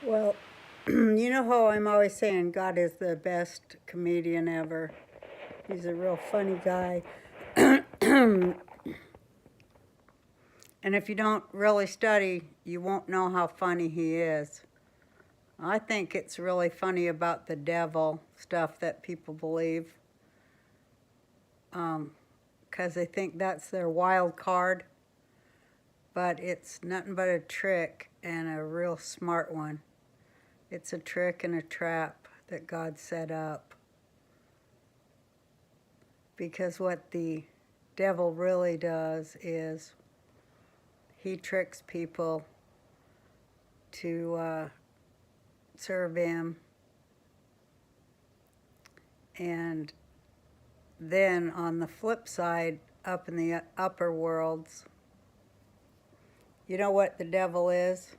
Well, you know how I'm always saying God is the best comedian ever. He's a real funny guy. And if you don't really study, you won't know how funny he is. I think it's really funny about the devil stuff that people believe because they think that's their wild card, but it's nothing but a trick and a real smart one. It's a trick and a trap that God set up because what the devil really does is he tricks people to serve him, and then on the flip side, up in the upper worlds, you know what the devil is?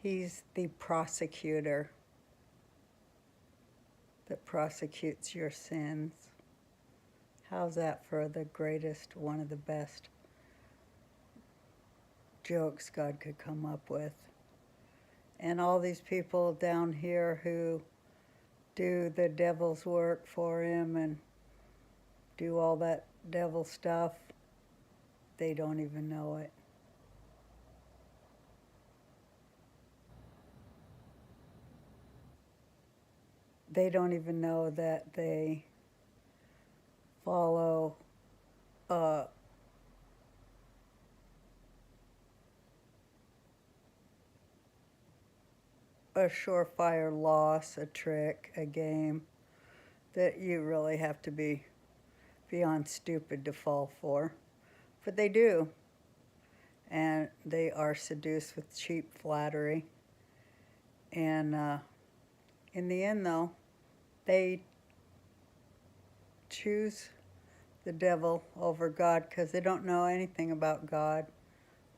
He's the prosecutor that prosecutes your sins. How's that for the greatest, one of the best jokes God could come up with? And all these people down here who do the devil's work for him and do all that devil stuff, they don't even know it. They don't even know that they follow uh, a surefire loss, a trick, a game that you really have to be beyond stupid to fall for. But they do. And they are seduced with cheap flattery. And in the end, though, they choose the devil over God because they don't know anything about God,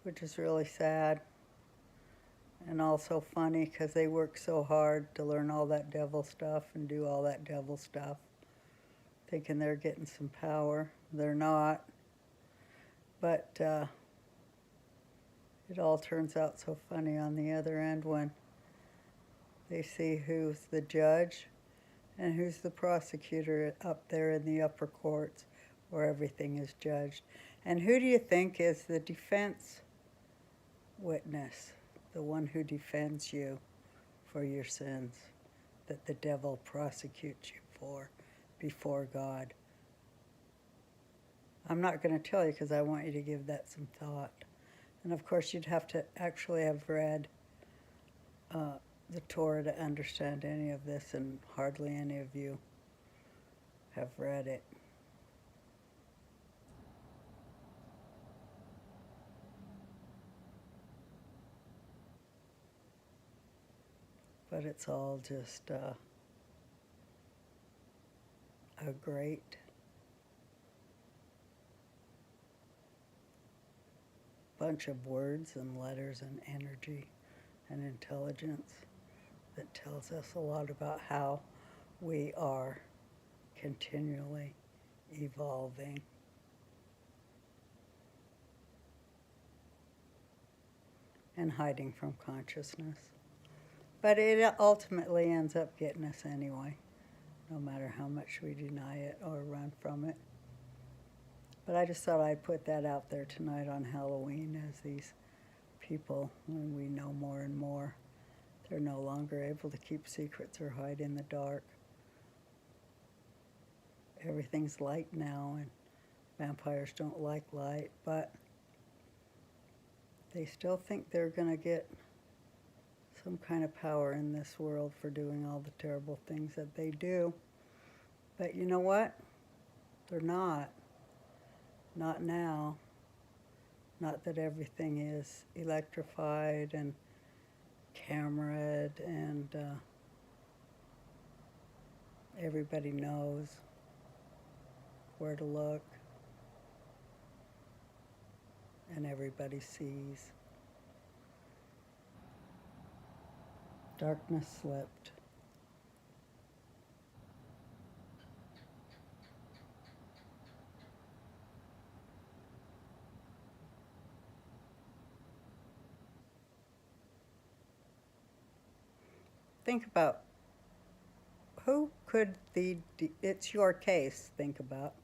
which is really sad. And also funny because they work so hard to learn all that devil stuff and do all that devil stuff, thinking they're getting some power. They're not. But it all turns out so funny on the other end when they see who's the judge and who's the prosecutor up there in the upper courts where everything is judged. And who do you think is the defense witness, the one who defends you for your sins that the devil prosecutes you for before God? I'm not going to tell you because I want you to give that some thought. And of course, you'd have to actually have read the Torah to understand any of this, and hardly any of you have read it. But it's all just a great bunch of words and letters and energy and intelligence that tells us a lot about how we are continually evolving and hiding from consciousness. But it ultimately ends up getting us anyway, no matter how much we deny it or run from it. But I just thought I'd put that out there tonight on Halloween as these people, when we know more and more, they're no longer able to keep secrets or hide in the dark. Everything's light now, and vampires don't like light, but they still think they're going to get some kind of power in this world for doing all the terrible things that they do. But you know what? They're not. Not now. Not that everything is electrified and cameraed and everybody knows where to look and everybody sees. Darkness slipped. think about who could it's your case, think about.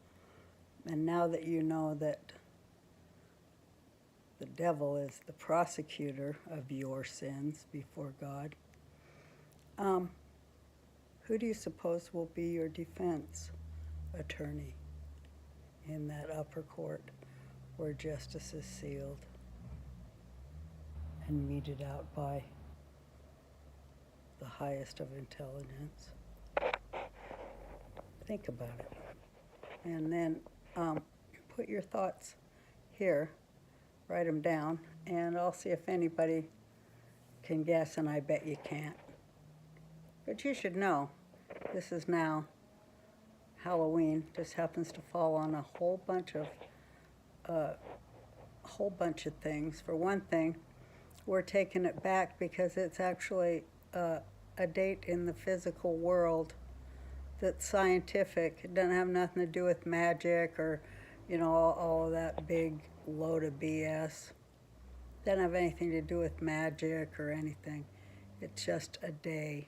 And now that you know that the devil is the prosecutor of your sins before God, who do you suppose will be your defense attorney in that upper court where justice is sealed and meted out by the highest of intelligence? Think about it. And then put your thoughts here, write them down, and I'll see if anybody can guess, and I bet you can't. But you should know, this is now Halloween. Just happens to fall on a whole bunch of things. For one thing, we're taking it back because it's actually a date in the physical world that's scientific. It doesn't have nothing to do with magic or, all of that big load of BS. Doesn't have anything to do with magic or anything. It's just a day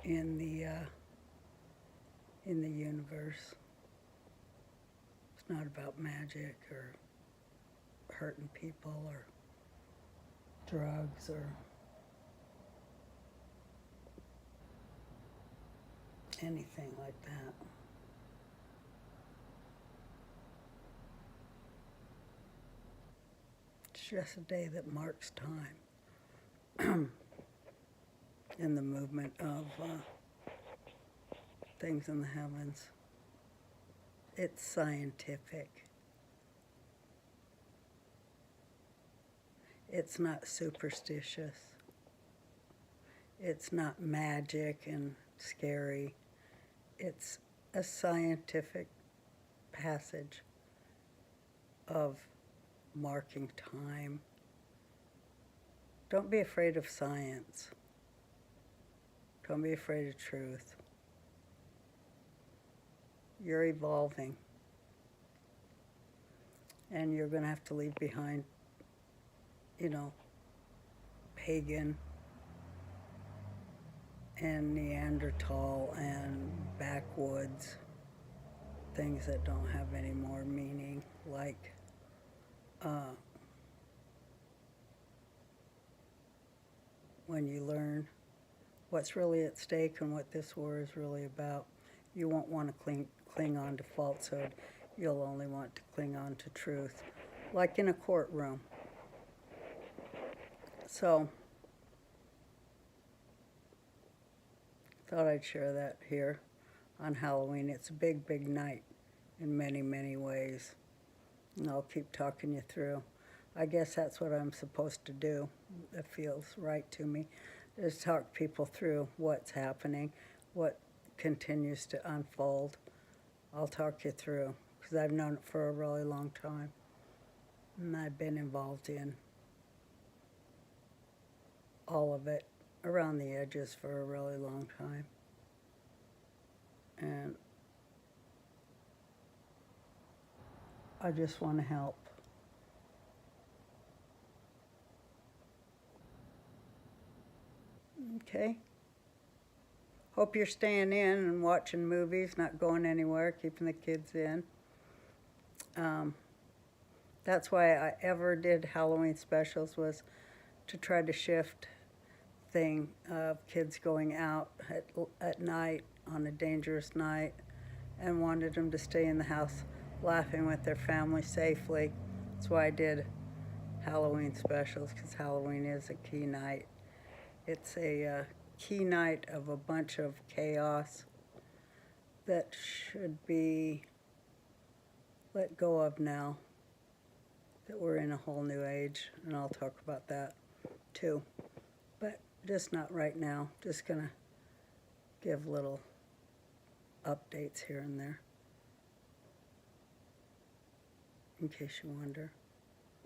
in the universe. It's not about magic or hurting people or drugs or anything like that. It's just a day that marks time in the movement of things in the heavens. It's scientific. It's not superstitious. It's not magic and scary. It's a scientific passage of marking time. Don't be afraid of science. Don't be afraid of truth. You're evolving. And you're going to have to leave behind, pagan and Neanderthal and backwoods, things that don't have any more meaning, like when you learn what's really at stake and what this war is really about, you won't want to cling on to falsehood. You'll only want to cling on to truth, like in a courtroom. So, thought I'd share that here on Halloween. It's a big, big night in many, many ways. And I'll keep talking you through. I guess that's what I'm supposed to do. It feels right to me, is talk people through what's happening, what continues to unfold. I'll talk you through, because I've known it for a really long time. And I've been involved in all of it around the edges for a really long time. And I just want to help. Okay. Hope you're staying in and watching movies, not going anywhere, keeping the kids in. That's why I ever did Halloween specials, was to try to shift thing of kids going out at night on a dangerous night, and wanted them to stay in the house laughing with their family safely. That's why I did Halloween specials, because Halloween is a key night. It's a key night of a bunch of chaos that should be let go of now, that we're in a whole new age, and I'll talk about that too. But just not right now. Just gonna give little updates here and there, in case you wonder.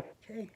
Okay.